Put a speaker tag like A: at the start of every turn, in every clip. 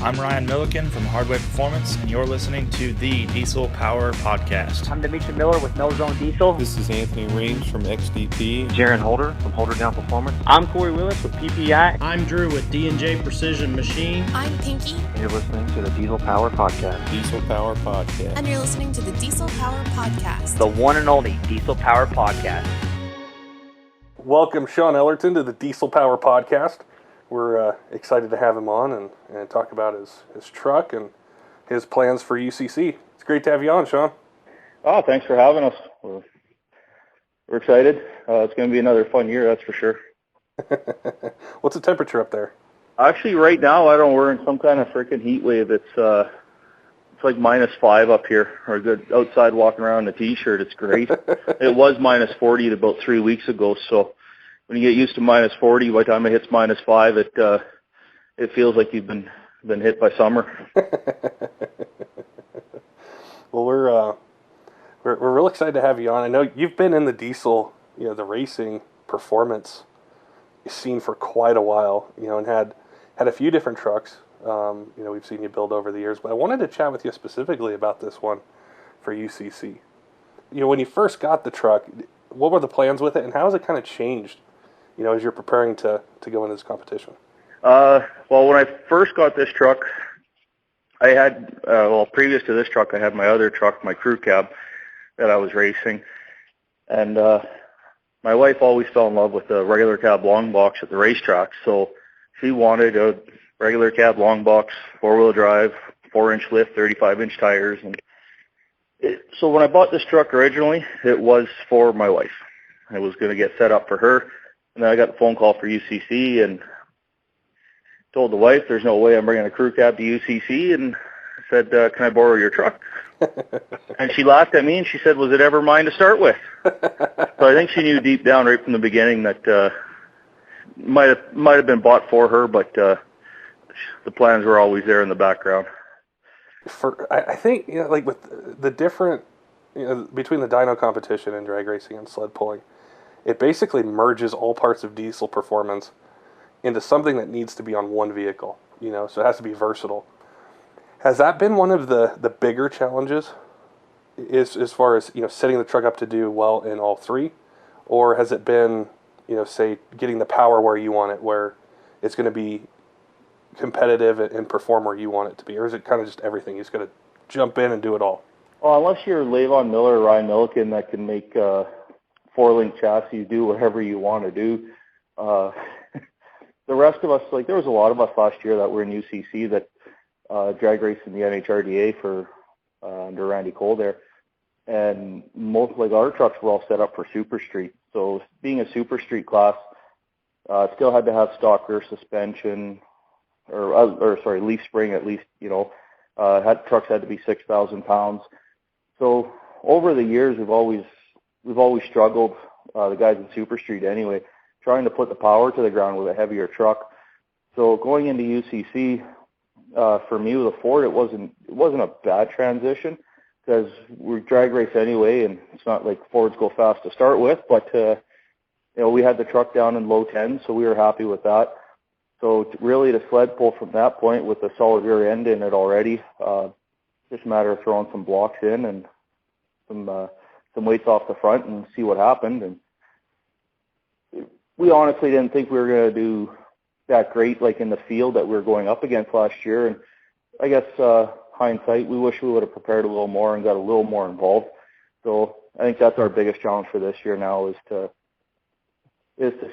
A: I'm Ryan Milliken from Hardway Performance, and you're listening to the Diesel Power Podcast.
B: I'm Dimitri Miller with No Zone Diesel.
C: This is Anthony Reams from XDP.
D: Jaron Holder from Holderdown Performance.
B: I'm Corey Willis with PPEI.
E: I'm Drew with D&J Precision Machine.
F: I'm Pinky.
D: And you're listening to the Diesel Power Podcast.
C: Diesel Power Podcast.
F: And you're listening to the Diesel Power Podcast.
B: The one and only Diesel Power Podcast.
G: Welcome Shawn Ellerton to the Diesel Power Podcast. We're excited to have him on and talk about his truck and his plans for UCC. It's great to have you on, Shawn.
H: Oh, thanks for having us. We're excited. It's going to be another fun year, that's for sure.
G: What's the temperature up there?
H: Actually, right now, we're in some kind of freaking heat wave. It's like -5 up here. We're good outside walking around in a T-shirt. It's great. It was -40 about 3 weeks ago, so when you get used to -40, by the time it hits -5, it feels like you've been hit by summer.
G: Well, we're real excited to have you on. I know you've been in the diesel, the racing performance scene for quite a while, and had a few different trucks. We've seen you build over the years, but I wanted to chat with you specifically about this one for UCC. When you first got the truck, what were the plans with it, and how has it kind of changed, as you're preparing to go into this competition?
H: Well, when I first got this truck, I had, previous to this truck, I had my other truck, my crew cab, that I was racing. And my wife always fell in love with the regular cab long box at the racetrack, so she wanted a regular cab long box, four-wheel drive, 4-inch lift, 35-inch tires. And so when I bought this truck originally, it was for my wife. I was going to get set up for her. And then I got a phone call for UCC and told the wife there's no way I'm bringing a crew cab to UCC, and said, can I borrow your truck? And she laughed at me and she said, was it ever mine to start with? So I think she knew deep down right from the beginning that might have been bought for her, but the plans were always there in the background.
G: I think, like with the different, between the dyno competition and drag racing and sled pulling, it basically merges all parts of diesel performance into something that needs to be on one vehicle, so it has to be versatile. Has that been one of the bigger challenges as far as, setting the truck up to do well in all three? Or has it been, say, getting the power where you want it, where it's going to be competitive and perform where you want it to be? Or is it kind of just everything? You just got to jump in and do it all?
H: Well, unless you're Levon Miller or Ryan Milliken that can make 4-link chassis, do whatever you want to do. The rest of us, there was a lot of us last year that were in UCC that drag raced in the NHRDA for under Randy Cole there, and most our trucks were all set up for Super Street. So being a Super Street class, still had to have stock rear suspension, or leaf spring at least. Trucks had to be 6,000 pounds. So over the years, we've always struggled, the guys in Super Street anyway, trying to put the power to the ground with a heavier truck. So going into UCC, for me with a Ford, it wasn't a bad transition because we drag race anyway, and it's not like Fords go fast to start with. But we had the truck down in low 10, so we were happy with that. So really, to sled pull from that point with a solid rear end in it already, just a matter of throwing some blocks in and some weights off the front and see what happened. And we honestly didn't think we were going to do that great, in the field that we were going up against last year. And I guess hindsight, we wish we would have prepared a little more and got a little more involved. So I think that's our biggest challenge for this year now is to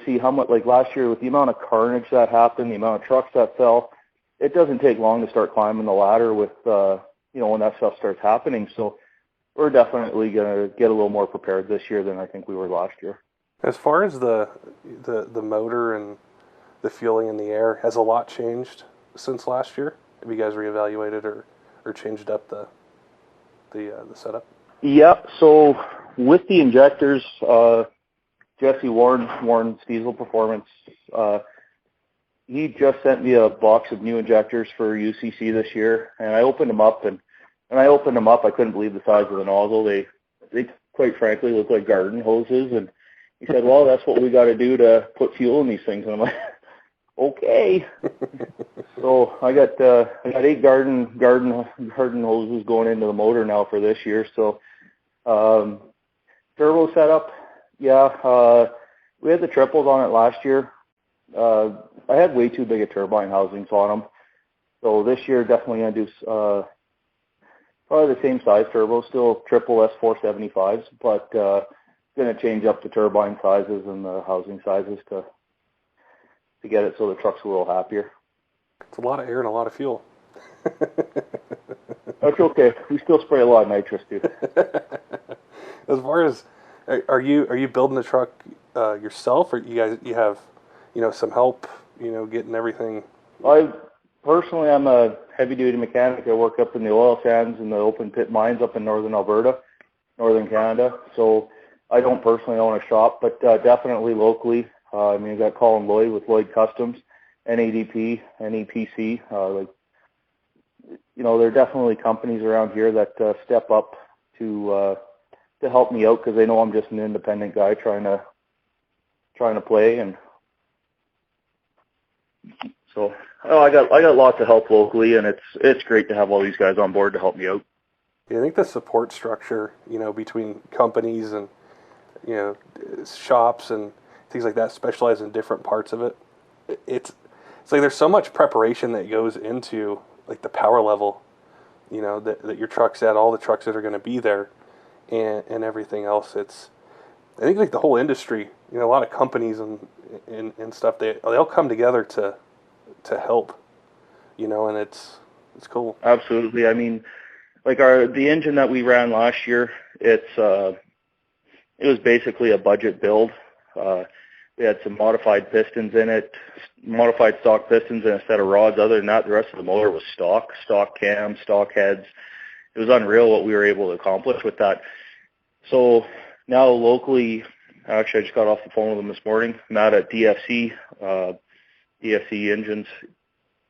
H: see how much, last year with the amount of carnage that happened, the amount of trucks that fell, it doesn't take long to start climbing the ladder with, when that stuff starts happening. So we're definitely going to get a little more prepared this year than I think we were last year.
G: As far as the motor and the fueling in the air, has a lot changed since last year? Have you guys reevaluated or changed up the setup?
H: Yeah, so with the injectors, Jesse Warren's Diesel Performance, he just sent me a box of new injectors for UCC this year, and I opened them up, and when I opened them up, I couldn't believe the size of the nozzle. They quite frankly look like garden hoses, and he said, well, that's what we got to do to put fuel in these things. And I'm like, okay. So I got 8 garden hoses going into the motor now for this year. So turbo setup, yeah. We had the triples on it last year. I had way too big a turbine housings on them. So this year definitely going to do probably the same size turbo, still triple S475s, but going to change up the turbine sizes and the housing sizes to get it so the truck's a little happier.
G: It's a lot of air and a lot of fuel.
H: That's okay. We still spray a lot of nitrous too.
G: As far as, are you building the truck yourself, or you have some help getting everything?
H: I'm a heavy duty mechanic. I work up in the oil sands and the open pit mines up in northern Alberta, northern Canada. So I don't personally own a shop, but definitely locally. I got Colin Lloyd with Lloyd Customs, NADP, NEPC. There are definitely companies around here that step up to help me out because they know I'm just an independent guy trying to play. And so I got lots of help locally, and it's great to have all these guys on board to help me out.
G: Yeah, I think the support structure, between companies and shops and things like that specialize in different parts of it. It's like there's so much preparation that goes into like the power level, that your truck's at, all the trucks that are going to be there, and everything else. I think like the whole industry, a lot of companies and stuff, they all come together to help, and it's cool.
H: Absolutely. The engine that we ran last year, it was basically a budget build. We had some modified pistons in it, modified stock pistons and a set of rods. Other than that, the rest of the motor was stock cams, stock heads. It was unreal what we were able to accomplish with that. So now locally, actually I just got off the phone with them this morning. Matt at DFC Engines.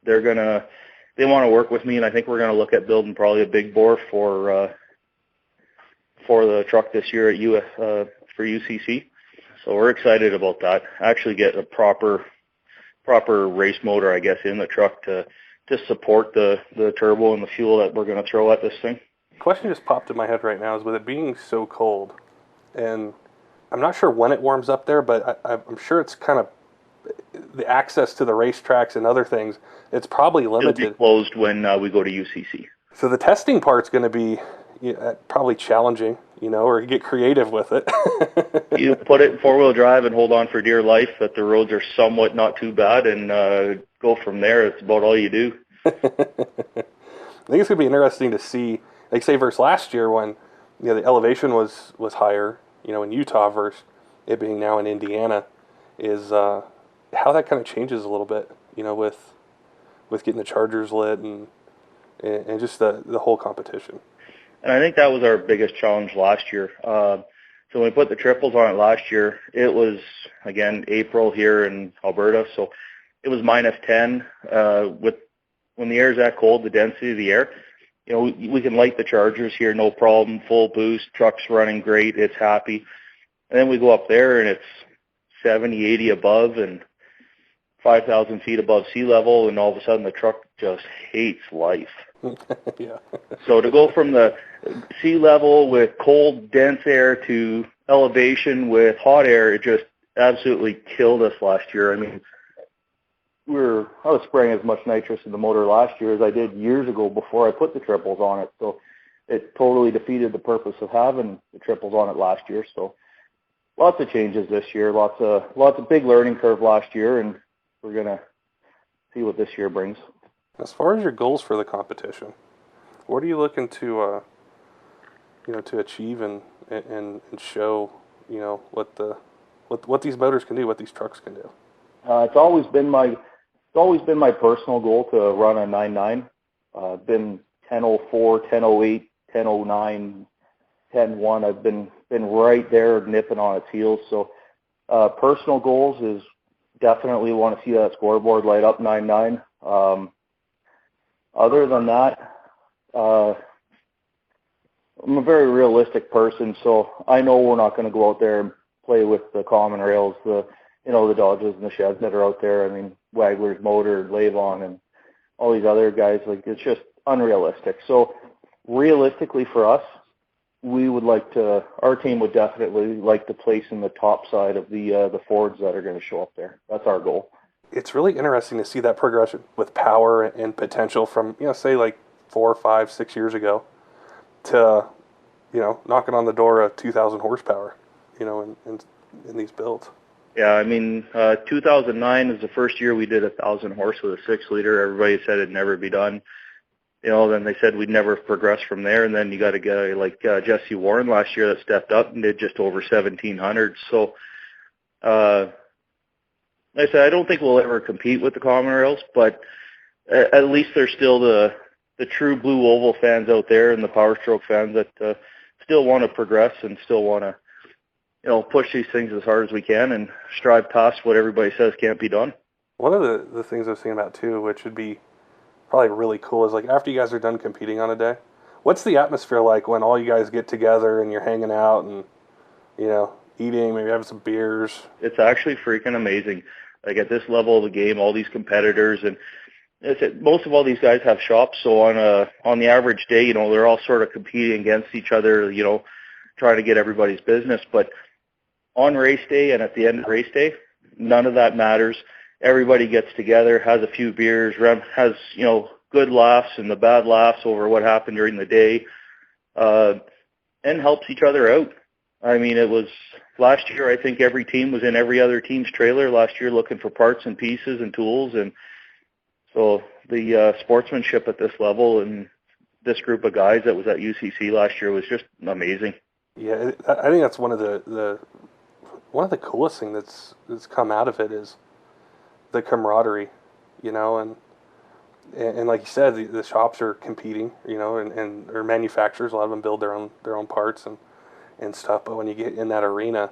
H: They want to work with me, and I think we're going to look at building probably a big bore for the truck this year at for UCC. So we're excited about that. Actually get a proper race motor, I guess, in the truck to support the turbo and the fuel that we're going to throw at this thing.
G: Question just popped in my head right now is, with it being so cold, and I'm not sure when it warms up there, but I'm sure it's kind of the access to the racetracks and other things, it's probably limited.
H: It'll be closed when we go to UCC.
G: So the testing part's going to be probably challenging, or you get creative with it.
H: You put it in four-wheel drive and hold on for dear life that the roads are somewhat not too bad, and go from there. It's about all you do.
G: I think it's going to be interesting to see, like say versus last year when the elevation was higher, in Utah versus it being now in Indiana, is how that kind of changes a little bit, with getting the chargers lit and just the whole competition.
H: And I think that was our biggest challenge last year. So when we put the triples on it last year, it was, again, April here in Alberta, so it was -10. When the air's that cold, the density of the air, we can light the chargers here, no problem, full boost, truck's running great, it's happy. And then we go up there and it's 70, 80 above and 5,000 feet above sea level, and all of a sudden the truck just hates life.
G: Yeah.
H: So to go from the sea level with cold, dense air to elevation with hot air, it just absolutely killed us last year. I mean, I was spraying as much nitrous in the motor last year as I did years ago before I put the triples on it. So it totally defeated the purpose of having the triples on it last year. So lots of changes this year, lots of big learning curve last year, and we're going to see what this year brings.
G: As far as your goals for the competition, what are you looking to to achieve and show, what these motors can do, what these trucks can do?
H: It's always been my personal goal to run a 9.9. Been 10.04, 10.08, 10.09, 10.1. I've been right there nipping on its heels. So personal goals is definitely want to see that scoreboard light up 9.9. Other than that, I'm a very realistic person, so I know we're not going to go out there and play with the common rails, the Dodges and the Chevs that are out there. I mean, Wagler's Motor, Lavon, and all these other guys. Like, it's just unrealistic. So realistically for us, our team would definitely like to place in the top side of the Fords that are going to show up there. That's our goal.
G: It's really interesting to see that progression with power and potential from, say like 4, 5, 6 years ago to, knocking on the door of 2,000 horsepower, in these builds.
H: Yeah, 2009 is the first year we did 1,000 horse with a 6-liter. Everybody said it'd never be done. Then they said we'd never progress from there. And then you got a guy like Jesse Warren last year that stepped up and did just over 1,700. So, like I said, I don't think we'll ever compete with the common rails, but at least there's still the true blue oval fans out there and the Power Stroke fans that still want to progress and still want to, push these things as hard as we can and strive past what everybody says can't be done.
G: One of the things I was thinking about too, which would be probably really cool, is like after you guys are done competing on a day, what's the atmosphere like when all you guys get together and you're hanging out and, eating, maybe having some beers?
H: It's actually freaking amazing. Like at this level of the game, all these competitors, and most of all these guys have shops, so on the average day, they're all sort of competing against each other, trying to get everybody's business. But on race day and at the end of race day, none of that matters. Everybody gets together, has a few beers, has, good laughs and the bad laughs over what happened during the day, and helps each other out. It was last year, I think every team was in every other team's trailer last year looking for parts and pieces and tools. And so the sportsmanship at this level and this group of guys that was at UCC last year was just amazing.
G: Yeah, I think that's one of the coolest things that's come out of it is the camaraderie, and like you said, the shops are competing, and or manufacturers, a lot of them build their own parts and stuff. But when you get in that arena,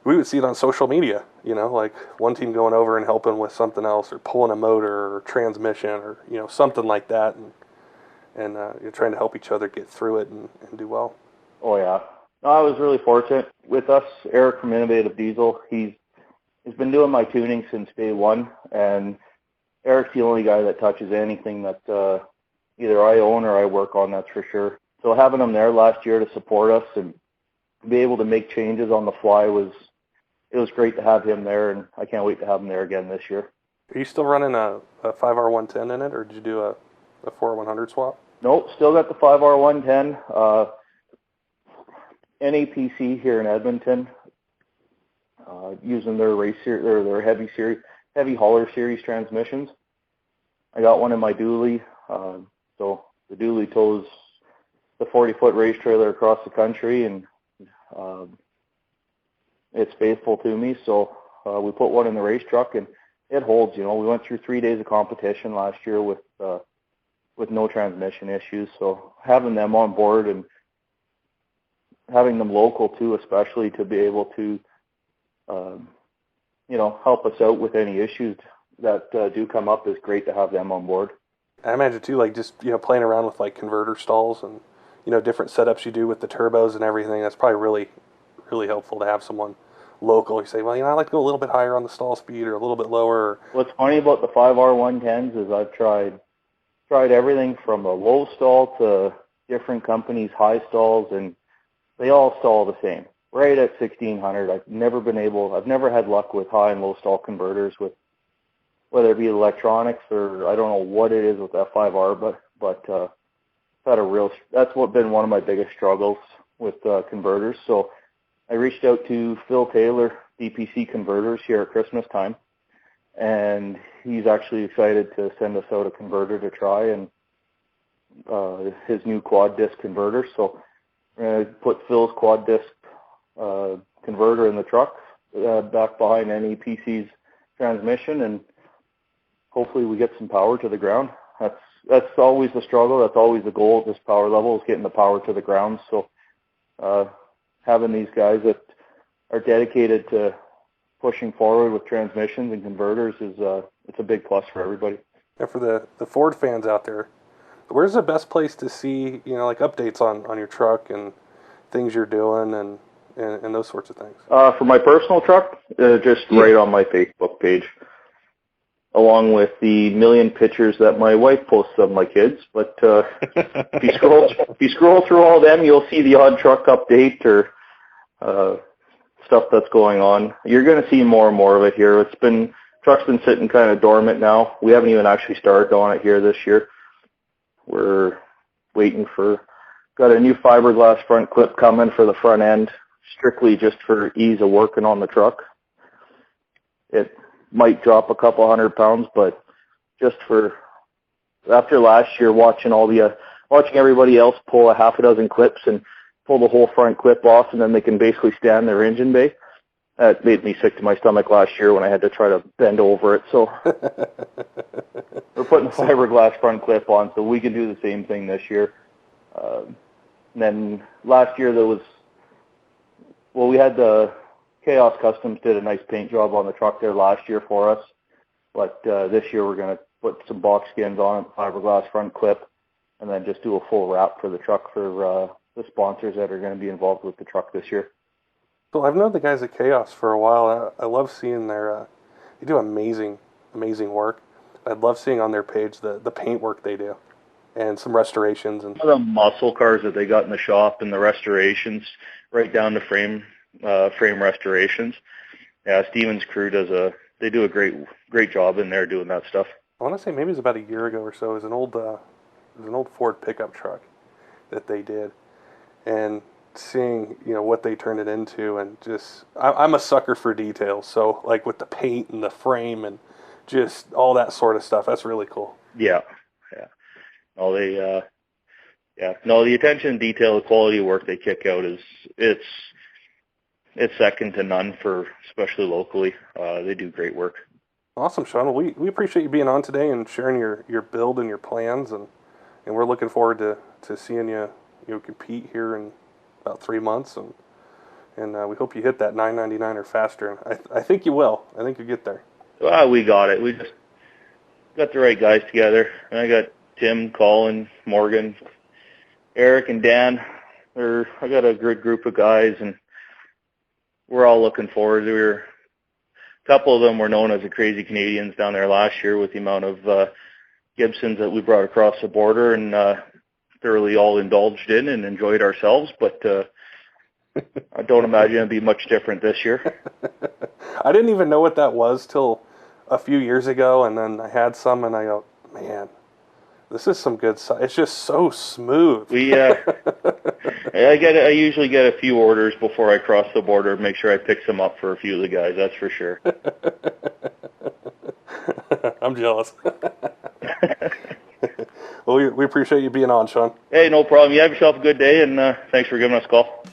G: we would see it on social media, like one team going over and helping with something else or pulling a motor or transmission or, something like that. And you're trying to help each other get through it and do well.
H: Oh, yeah. No, I was really fortunate with us. Eric from Innovative Diesel, he's been doing my tuning since day one. And Eric's the only guy that touches anything that either I own or I work on, that's for sure. So having him there last year to support us and be able to make changes on the fly was great to have him there, and I can't wait to have him there again this year.
G: Are you still running a 5R110 in it, or did you do a 4R100 swap?
H: Nope, still got the 5R110. NAPC here in Edmonton, using their race their heavy hauler series transmissions. I got one in my dually, so the dually tows the 40-foot race trailer across the country, and it's faithful to me. So we put one in the race truck, and it holds. We went through 3 days of competition last year with no transmission issues. So having them on board and having them local too, especially to be able to help us out with any issues that do come up, is great to have them on board.
G: I imagine too, like just playing around with like converter stalls and different setups you do with the turbos and everything. That's probably really, really helpful to have someone local. You say, well, I like to go a little bit higher on the stall speed or a little bit lower.
H: What's funny about the 5R110s is I've tried everything from a low stall to different companies' high stalls, and they all stall the same, right at 1600. I've never had luck with high and low stall converters, with whether it be electronics or I don't know what it is with that 5R, but that's what been one of my biggest struggles with converters. So I reached out to Phil Taylor, DPC Converters, here at Christmas time, and he's actually excited to send us out a converter to try, and his new quad disc converter. So we're going to put Phil's quad disc converter in the truck back behind NEPC's transmission, and hopefully we get some power to the ground. That's always the struggle. That's always the goal at this power level, is getting the power to the ground. So having these guys that are dedicated to pushing forward with transmissions and converters is it's a big plus for everybody.
G: And for the Ford fans out there, where's the best place to see like updates on your truck and things you're doing and those sorts of things?
H: For my personal truck, just right on my Facebook page. along with the million pictures that my wife posts of my kids. But if you scroll through all of them, you'll see the odd truck update or stuff that's going on. You're going to see more and more of it here. Truck's been sitting kind of dormant now. We haven't even actually started on it here this year. We're waiting got a new fiberglass front clip coming for the front end, strictly just for ease of working on the truck. It might drop a couple 100 pounds, but just after last year watching everybody else pull a half a dozen clips and pull the whole front clip off, and then they can basically stand their engine bay. That made me sick to my stomach last year when I had to try to bend over it. So we're putting the fiberglass front clip on, so we can do the same thing this year. And then last year we had the Chaos Customs did a nice paint job on the truck there last year for us. But this year we're going to put some box skins on it, fiberglass front clip, and then just do a full wrap for the truck for the sponsors that are going to be involved with the truck this year.
G: So I've known the guys at Chaos for a while. I love seeing they do amazing work. I'd love seeing on their page the paint work they do and some restorations. And
H: the muscle cars that they got in the shop and the restorations, right down to frame restorations. Yeah, Steven's crew they do a great job in there doing that stuff.
G: I want to say maybe it was about a year ago or so. It was an old Ford pickup truck that they did. And seeing what they turned it into, and just I'm a sucker for details, so like with the paint and the frame and just all that sort of stuff, that's really cool.
H: The attention to detail, the quality of work they kick out it's second to none, for especially locally. They do great work.
G: Awesome, Shawn. Well, we appreciate you being on today and sharing your build and your plans, and we're looking forward to seeing you compete here in about 3 months, and we hope you hit that 999 or faster. And I think you will. I think you get there.
H: Well, we got it. We just got the right guys together. And I got Tim, Colin, Morgan, Eric, and Dan. I got a good group of guys, and we're all looking forward. A couple of them were known as the Crazy Canadians down there last year with the amount of Gibsons that we brought across the border, and thoroughly all indulged in and enjoyed ourselves, but I don't imagine it'll be much different this year.
G: I didn't even know what that was till a few years ago, and then I had some, and I go, man, this is some good stuff. It's just so smooth.
H: I usually get a few orders before I cross the border, make sure I pick some up for a few of the guys, that's for sure.
G: I'm jealous. Well, we appreciate you being on, Shawn.
H: Hey, no problem. You have yourself a good day, and thanks for giving us a call.